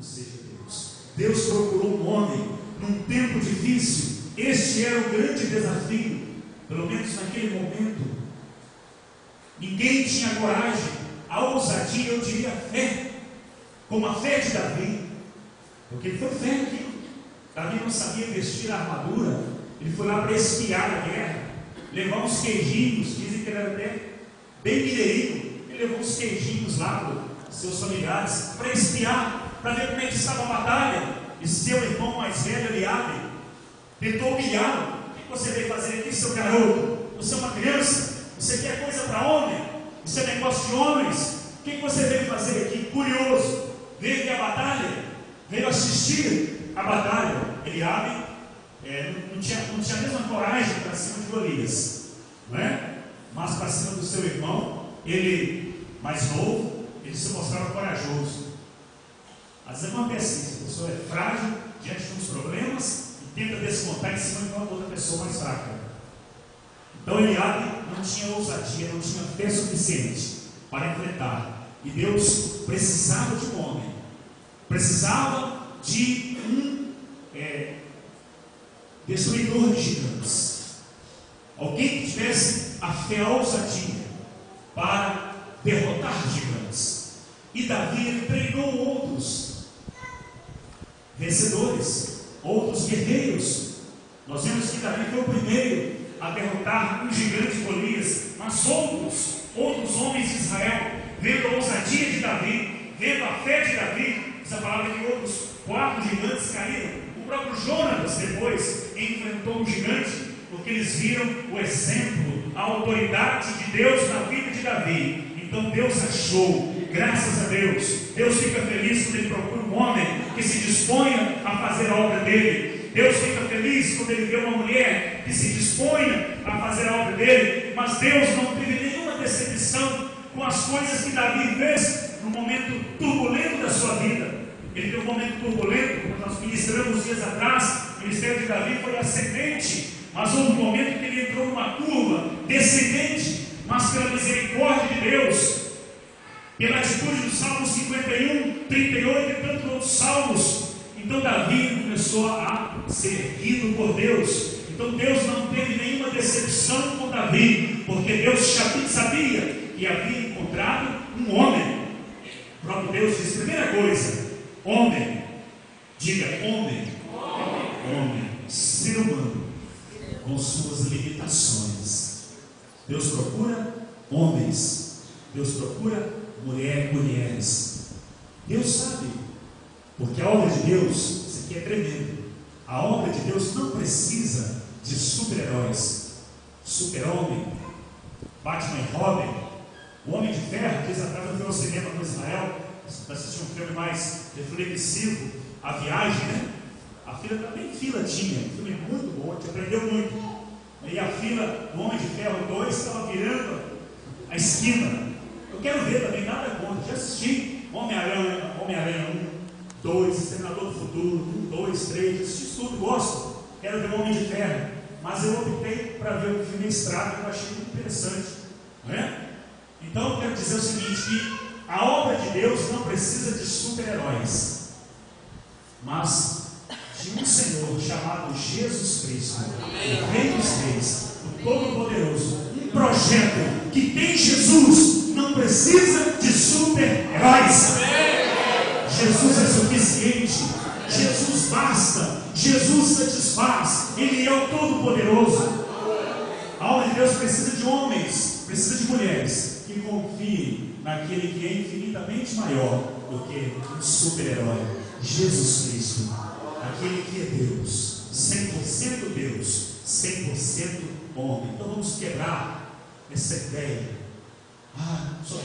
seja Deus. Deus procurou um homem num tempo difícil. Este era o grande desafio, pelo menos naquele momento. Ninguém tinha coragem, a ousadia, eu diria fé, como a fé de Davi, porque foi fé aquilo. Davi não sabia vestir a armadura, ele foi lá para espiar a guerra, levar uns queijinhos, dizem que ele era até bem mineirinho, ele levou uns queijinhos lá para seus familiares, para espiar, para ver como é que estava a batalha. E seu irmão mais velho, Eliabe, tentou humilhá-lo. O que você veio fazer aqui, seu garoto? Você é uma criança? Você quer coisa para homem? Isso é negócio de homens? O que você veio fazer aqui? Curioso, veio ver a batalha, veio assistir a batalha. Eliabe não tinha a mesma coragem para cima de Golias, não é? Mas para cima do seu irmão, ele mais novo, ele se mostrava corajoso. Às vezes acontece isso, a pessoa é frágil diante de uns problemas e tenta descontar em cima de uma outra pessoa mais fraca. Então Eliabe não tinha ousadia, não tinha fé suficiente para enfrentar. E Deus precisava de um homem, precisava de um destruidor de gigantes, alguém que tivesse a fé, a ousadia para derrotar gigantes. E Davi, ele treinou outros vencedores, outros guerreiros. Nós vemos que Davi foi o primeiro a derrotar um gigante Golias, mas outros homens de Israel, vendo a ousadia de Davi, vendo a fé de Davi, essa palavra que outros 4 gigantes caíram. O próprio Jonatas depois enfrentou um gigante, porque eles viram o exemplo, a autoridade de Deus na vida de Davi. Então Deus achou, graças a Deus, Deus fica feliz quando ele procura um homem que se disponha a fazer a obra dele. Deus fica feliz quando ele vê uma mulher que se disponha a fazer a obra dele. Mas Deus não teve nenhuma decepção com as coisas que Davi fez no momento turbulento da sua vida. Ele teve um momento turbulento, como nós ministramos dias atrás. O ministério de Davi foi ascendente, mas houve um momento que ele entrou numa curva descendente. Mas pela misericórdia de Deus, pela atitude do Salmo 51, 38 e tantos outros salmos, então Davi começou a ser erguido por Deus. Então Deus não teve nenhuma decepção com Davi, porque Deus sabia que havia encontrado um homem. O próprio Deus diz: primeira coisa, homem, diga homem, ser humano, com suas limitações. Deus procura homens, Deus procura mulheres. Deus sabe, porque a obra de Deus, isso aqui é tremendo, a obra de Deus não precisa de super-heróis, super-homem, Batman e Robin, o Homem de Ferro. Dias atrás eu fui ao cinema com Israel, assisti um filme mais reflexivo, A Viagem, né? A fila também tinha, um filme muito bom, a gente aprendeu muito. E a fila do Homem de Ferro 2 estava virando a esquina. Eu quero ver também, nada contra. Já assisti Homem-Aranha 1, 2, Senador do Futuro, 1, 2, 3, assisti tudo, gosto. Quero ver o Homem de Ferro. Mas eu optei para ver o filme Estrada, que eu achei muito interessante. Não é? Então eu quero dizer o seguinte, que a obra de Deus não precisa de super-heróis, mas de um Senhor chamado Jesus Cristo, o Rei dos Reis, o Todo-Poderoso. Um projeto que tem Jesus não precisa de super-heróis. Jesus é suficiente, Jesus basta, Jesus satisfaz, Ele é o Todo-Poderoso. A obra de Deus precisa de homens, precisa de mulheres que confiem naquele que é infinitamente maior do que um super-herói, Jesus Cristo. Aquele que é Deus, 100% Deus, 100% homem. Então vamos quebrar essa ideia.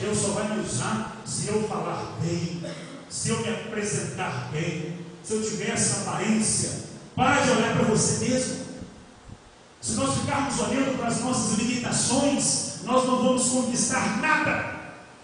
Deus só vai me usar se eu falar bem, se eu me apresentar bem, se eu tiver essa aparência. Para de olhar para você mesmo. Se nós ficarmos olhando para as nossas limitações, nós não vamos conquistar nada.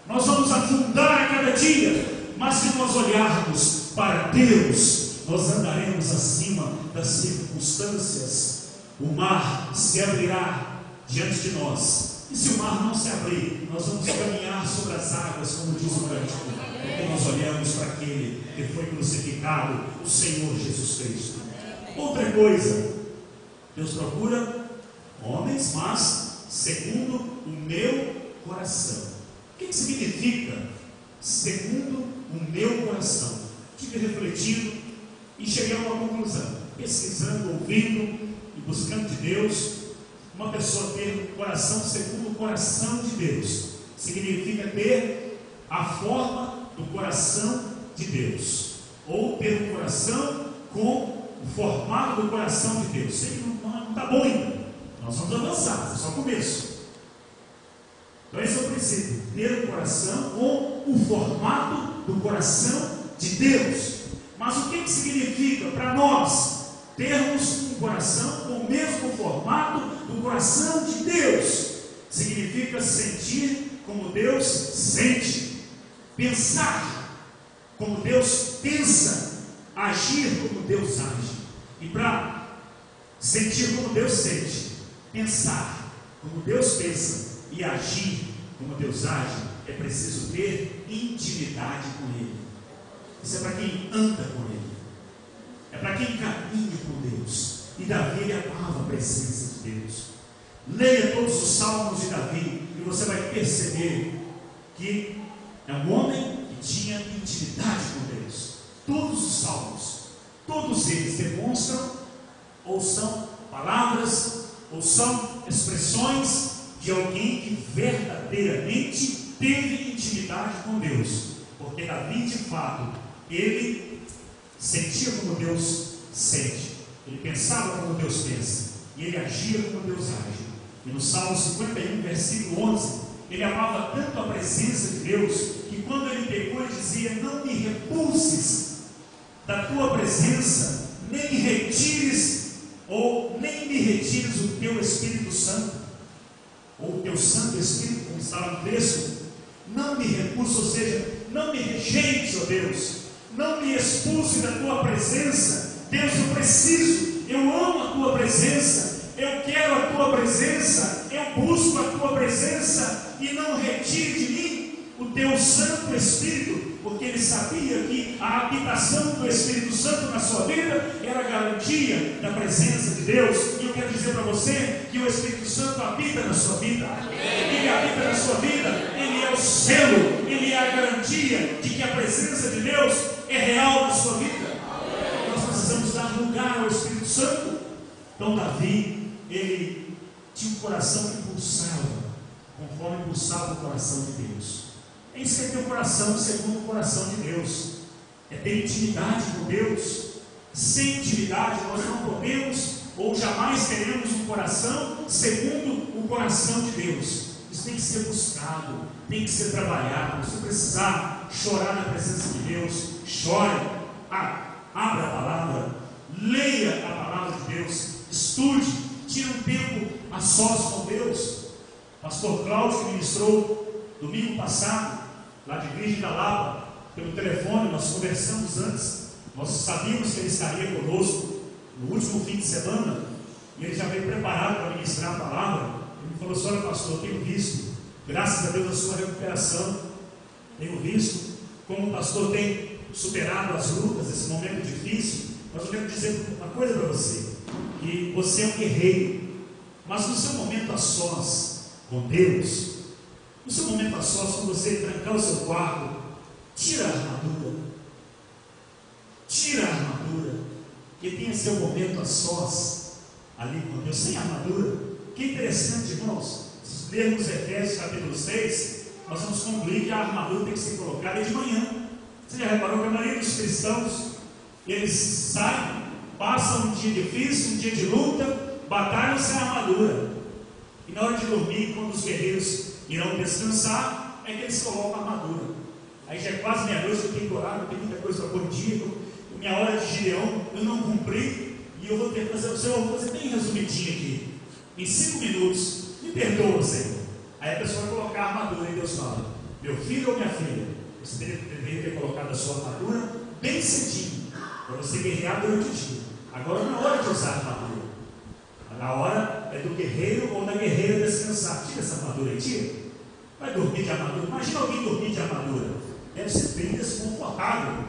Nós vamos afundar a cada dia. Mas se nós olharmos para Deus, nós andaremos acima das circunstâncias. O mar se abrirá diante de nós. E se o mar não se abrir, nós vamos caminhar sobre as águas, como diz o cântico. Porque nós olhamos para aquele que foi crucificado, o Senhor Jesus Cristo. Outra coisa, Deus procura homens, mas segundo o meu coração. O que significa segundo o meu coração? Tive refletindo e cheguei a uma conclusão, pesquisando, ouvindo e buscando de Deus. Uma pessoa ter um coração segundo o coração de Deus significa ter a forma do coração de Deus, ou ter um coração com o formato do coração de Deus. Sei que não está bom ainda, nós vamos avançar, é só o começo. Então esse é o princípio, ter um coração com o formato do coração de Deus. Mas o que significa para nós termos um coração com o mesmo formato do coração de Deus? Significa sentir como Deus sente, pensar como Deus pensa, agir como Deus age. E para sentir como Deus sente, pensar como Deus pensa e agir como Deus age, é preciso ter intimidade com Ele. Isso é para quem anda com Ele, é para quem caminha com Deus. E Davi, ele amava a presença de Deus. Leia todos os salmos de Davi e você vai perceber que é um homem que tinha intimidade com Deus. Todos os salmos, todos eles demonstram ou são palavras ou são expressões de alguém que verdadeiramente teve intimidade com Deus. Porque Davi, de fato, ele sentia como Deus sente, ele pensava como Deus pensa, e ele agia como Deus age. E no Salmo 51, versículo 11, ele amava tanto a presença de Deus, que quando ele pegou, ele dizia: não me repulses da tua presença, nem me retires o teu Espírito Santo, ou o teu Santo Espírito, como estava no texto. Não me repulse, ou seja, não me rejeite, ó Deus, não me expulse da tua presença. Deus, eu preciso, eu amo a tua presença, eu quero a tua presença, eu busco a tua presença, e não retire de mim o teu Santo Espírito, porque ele sabia que a habitação do Espírito Santo na sua vida era a garantia da presença de Deus. E eu quero dizer para você que o Espírito Santo habita na sua vida. Ele habita na sua vida, ele é o selo, ele é a garantia de que a presença de Deus é real na sua vida. Nós precisamos dar lugar ao Espírito Santo. Então Davi, ele tinha um coração que pulsava, conforme pulsava o coração de Deus. É isso que é ter um coração segundo o coração de Deus, é ter intimidade com Deus. Sem intimidade nós não podemos ou jamais teremos um coração segundo o coração de Deus. Isso tem que ser buscado, tem que ser trabalhado. Se precisar chorar na presença de Deus, chore, abra a palavra, leia a palavra de Deus, estude, tire um tempo a sós com Deus. Pastor Cláudio, que ministrou domingo passado lá de Virgem da Lapa, pelo telefone, nós conversamos antes, nós sabíamos que ele estaria conosco no último fim de semana, e ele já veio preparado para ministrar a palavra. Ele me falou assim: olha pastor, eu tenho visto, graças a Deus, a sua recuperação, tenho visto como o pastor tem superado as lutas, esse momento difícil. Mas eu quero dizer uma coisa para você, que você é um guerreiro, mas no seu momento a sós com Deus, no seu momento a sós, quando você trancar o seu quarto, tira a armadura, e tenha seu momento a sós ali com Deus, sem armadura. Que interessante, irmãos. Se lermos Efésios capítulo 6, nós vamos concluir que a armadura tem que ser colocada de manhã. Você já reparou que a maioria dos cristãos, eles saem, passam um dia difícil, um dia de luta, batalham sem armadura, e na hora de dormir, quando os guerreiros irão descansar, é que eles colocam a armadura. Aí já é quase meia-noite, eu tenho que orar, eu tenho muita coisa para pôr em dia, minha hora de Gideão eu não cumpri, e eu vou ter que fazer o Senhor, vou fazer bem resumidinho aqui, em 5 minutos, me perdoa, Senhor. Aí a pessoa vai colocar a armadura, e Deus fala: meu filho ou minha filha, você deveria ter colocado a sua armadura bem cedinho, para você guerrear durante o dia. Agora não é hora de usar a armadura, a hora é do guerreiro ou da guerreira descansar. Tira essa armadura aí, tira. Vai dormir de armadura. Imagina alguém dormir de armadura. deve ser bem desconfortável.